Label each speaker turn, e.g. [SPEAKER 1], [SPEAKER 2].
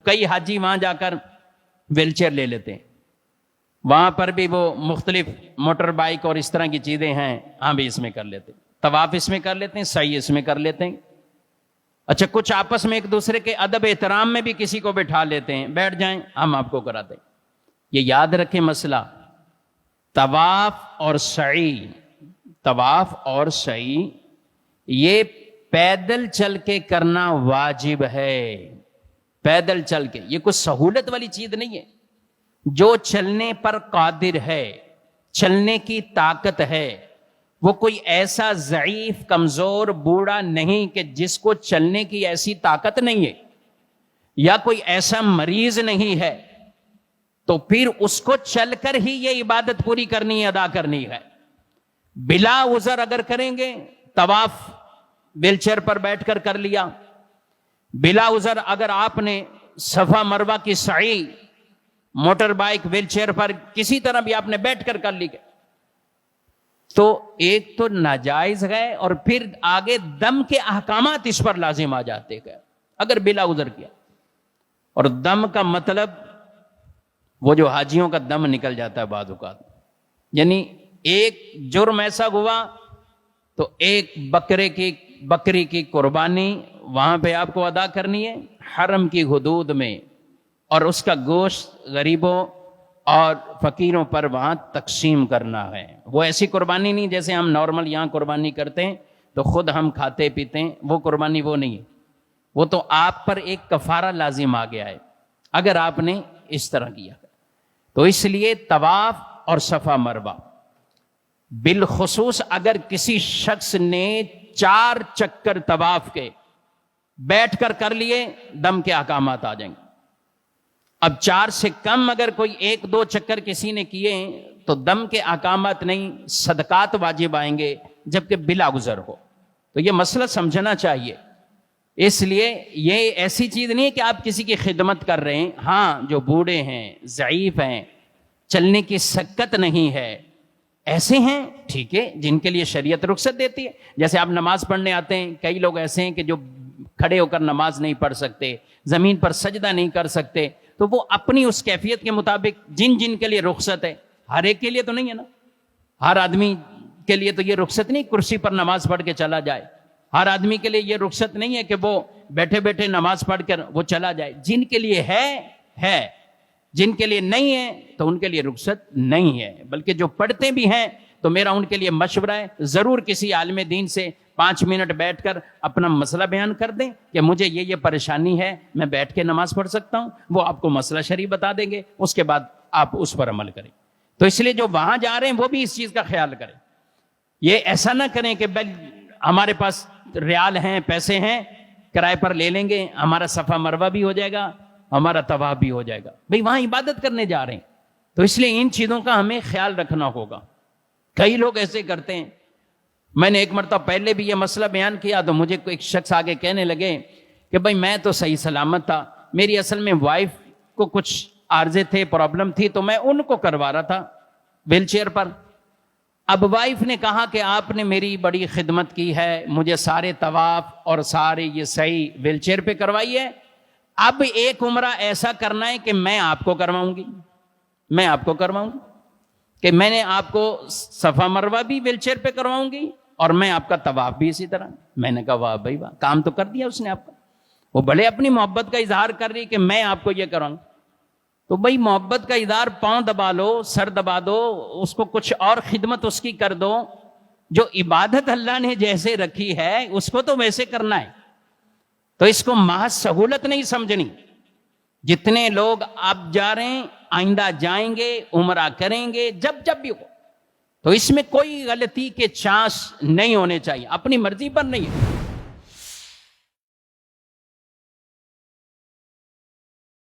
[SPEAKER 1] کئی حاجی وہاں جا کر ویل چیئر لے لیتے ہیں، وہاں پر بھی وہ مختلف موٹر بائک اور اس طرح کی چیزیں ہیں، ہاں بھی اس میں کر لیتے ہیں، طواف اس میں کر لیتے ہیں، سعی اس میں کر لیتے ہیں۔ اچھا کچھ آپس میں ایک دوسرے کے ادب احترام میں بھی کسی کو بٹھا لیتے ہیں، بیٹھ جائیں ہم آپ کو کراتے ہیں۔ یہ یاد رکھیں مسئلہ، طواف اور سعی یہ پیدل چل کے کرنا واجب ہے، پیدل چل کے، یہ کوئی سہولت والی چیز نہیں ہے۔ جو چلنے پر قادر ہے، چلنے کی طاقت ہے، وہ کوئی ایسا ضعیف کمزور بوڑھا نہیں کہ جس کو چلنے کی ایسی طاقت نہیں ہے، یا کوئی ایسا مریض نہیں ہے، تو پھر اس کو چل کر ہی یہ عبادت پوری کرنی ہے، ادا کرنی ہے۔ بلا عذر اگر کریں گے، طواف ویل چیئر پر بیٹھ کر کر لیا، بلا عذر اگر آپ نے صفا مروہ کی سعی موٹر بائک ویل چیئر پر کسی طرح بھی آپ نے بیٹھ کر کر لی، تو ایک تو ناجائز ہے، اور پھر آگے دم کے احکامات اس پر لازم آ جاتے ہیں اگر بلا عذر کیا۔ اور دم کا مطلب وہ جو حاجیوں کا دم نکل جاتا ہے بعض اوقات، یعنی ایک جرم ایسا ہوا تو ایک بکری کی قربانی وہاں پہ آپ کو ادا کرنی ہے حرم کی حدود میں، اور اس کا گوشت غریبوں اور فقیروں پر وہاں تقسیم کرنا ہے۔ وہ ایسی قربانی نہیں جیسے ہم نارمل یہاں قربانی کرتے ہیں تو خود ہم کھاتے پیتے ہیں، وہ قربانی وہ نہیں ہے، وہ تو آپ پر ایک کفارہ لازم آ گیا ہے اگر آپ نے اس طرح کیا۔ تو اس لیے طواف اور صفا مروہ، بالخصوص اگر کسی شخص نے 4 چکر طواف کے بیٹھ کر کر لیے، دم کے احکامات آ جائیں گے۔ اب 4 سے کم اگر کوئی 1-2 چکر کسی نے کیے تو دم کے احکامات نہیں، صدقات واجب آئیں گے، جبکہ بلا گزر ہو۔ تو یہ مسئلہ سمجھنا چاہیے۔ اس لیے یہ ایسی چیز نہیں ہے کہ آپ کسی کی خدمت کر رہے ہیں، ہاں جو بوڑھے ہیں، ضعیف ہیں، چلنے کی سکت نہیں ہے، ایسے ہیں ٹھیک ہے، جن کے لیے شریعت رخصت دیتی ہے۔ جیسے آپ نماز پڑھنے آتے ہیں، کئی لوگ ایسے ہیں کہ جو کھڑے ہو کر نماز نہیں پڑھ سکتے، زمین پر سجدہ نہیں کر سکتے، تو وہ اپنی اس کیفیت کے مطابق جن کے لیے رخصت ہے، ہر ایک کے لیے تو نہیں ہے نا، ہر آدمی کے لیے تو یہ رخصت نہیں کرسی پر نماز پڑھ کے چلا جائے، ہر آدمی کے لیے یہ رخصت نہیں ہے کہ وہ بیٹھے بیٹھے نماز پڑھ کر وہ چلا جائے۔ جن کے لیے ہے، جن کے لیے نہیں ہے تو ان کے لیے رخصت نہیں ہے۔ بلکہ جو پڑھتے بھی ہیں تو میرا ان کے لیے مشورہ ہے، ضرور کسی عالم دین سے 5 منٹ بیٹھ کر اپنا مسئلہ بیان کر دیں کہ مجھے یہ پریشانی ہے، میں بیٹھ کے نماز پڑھ سکتا ہوں، وہ آپ کو مسئلہ شریف بتا دیں گے، اس کے بعد آپ اس پر عمل کریں۔ تو اس لیے جو وہاں جا رہے ہیں وہ بھی اس چیز کا خیال کریں، یہ ایسا نہ کریں کہ ہمارے پاس ریال ہیں، پیسے ہیں، کرائے پر لے لیں گے، ہمارا صفا مروہ بھی ہو جائے گا، ہمارا طواف بھی ہو جائے گا۔ بھئی وہاں عبادت کرنے جا رہے ہیں، تو اس لیے ان چیزوں کا ہمیں خیال رکھنا ہوگا۔ کئی لوگ ایسے کرتے ہیں، میں نے ایک مرتبہ پہلے بھی یہ مسئلہ بیان کیا تو مجھے ایک شخص آگے کہنے لگے کہ بھئی میں تو صحیح سلامت تھا، میری اصل میں وائف کو کچھ عارضے تھے، پرابلم تھی، تو میں ان کو کروا رہا تھا ویل چیئر پر۔ اب وائف نے کہا کہ آپ نے میری بڑی خدمت کی ہے، مجھے سارے طواف اور سارے یہ صحیح ویل چیئر پہ کروائی ہے، اب ایک عمرہ ایسا کرنا ہے کہ میں آپ کو کرواؤں گی، کہ میں نے آپ کو صفا مروہ بھی ویل چیئر پہ کرواؤں گی اور میں آپ کا طواف بھی اسی طرح۔ میں نے کہا واہ بھائی واہ، کام تو کر دیا اس نے آپ کا۔ وہ بڑے اپنی محبت کا اظہار کر رہی کہ میں آپ کو یہ کراؤں، تو بھائی محبت کا اظہار، پاؤں دبا لو، سر دبا دو، اس کو کچھ اور خدمت اس کی کر دو، جو عبادت اللہ نے جیسے رکھی ہے اس کو تو ویسے کرنا ہے۔ تو اس کو محض سہولت نہیں سمجھنی۔ جتنے لوگ اب جا رہے ہیں، آئندہ جائیں گے، عمرہ کریں گے، جب بھی ہو، تو اس میں کوئی غلطی کے چانس نہیں ہونے چاہیے، اپنی مرضی پر نہیں ہے۔